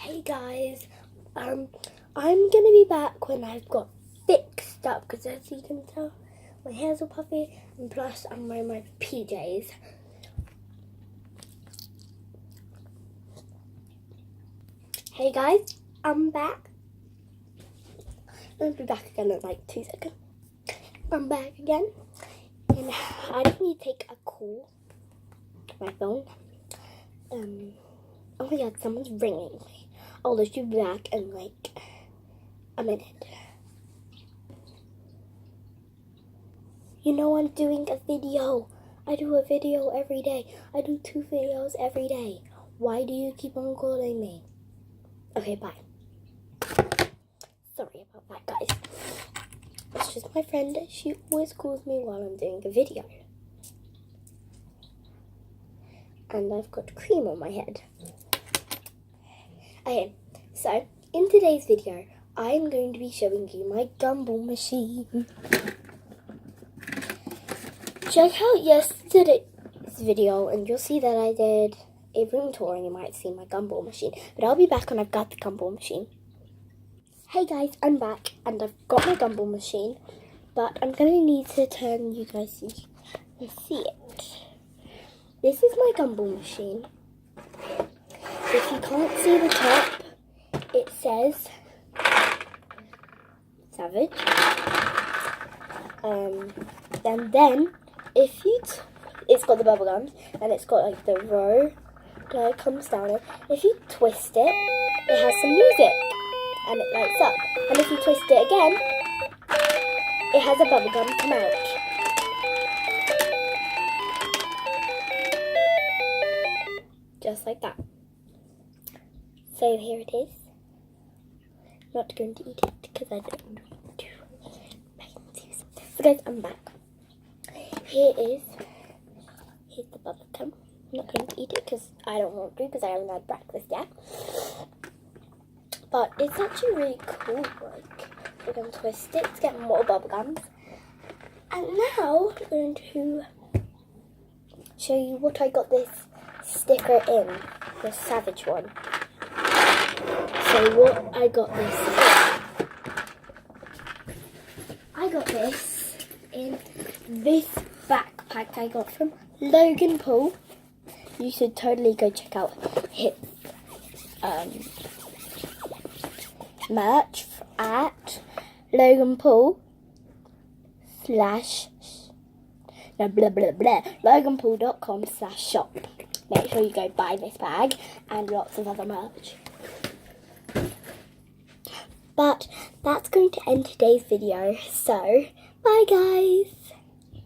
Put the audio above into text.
Hey guys, I'm gonna be back when I've got fixed up because as you can tell, my hair's all puffy and plus I'm wearing my PJs. Hey guys, I'm back. I'll be back again in like 2 seconds. I'm back again and I just need to take a call to my phone. Oh my god, someone's ringing me. I'll let you back in like a minute. You know I'm doing a video. I do a video every day. I do 2 videos every day. Why do you keep on calling me? Okay, bye. Sorry about that, guys. It's just my friend. She always calls me while I'm doing a video. And I've got cream on my head. Okay, so in today's video, I'm going to be showing you my Gumball Machine. Check out yesterday's video and you'll see that I did a room tour and you might see my Gumball Machine. But I'll be back when I've got the Gumball Machine. Hey guys, I'm back and I've got my Gumball Machine. But I'm going to need to turn you guys so you can see it. This is my Gumball Machine. If you can't see the top, it says Savage. And then if you it's got the bubble gums and it's got like the row that it comes down in. If you twist it, it has some music and it lights up. And if you twist it again, it has a bubble gum come out. Just like that. So here it is. I'm not going to eat it because I don't want to make it. So guys, I'm back. Here's the bubble gum. I'm not going to eat it because I don't want to because I haven't had breakfast yet. But it's actually really cool. Like, we're going to twist it to get more bubble gums. And now I'm going to show you what I got this sticker in. The Savage one. So what I got this in. I got this in this backpack I got from Logan Paul. You should totally go check out his merch at Logan Paul loganpaul.com/shop. Make sure you go buy this bag and lots of other merch. But that's going to end today's video. So, bye guys.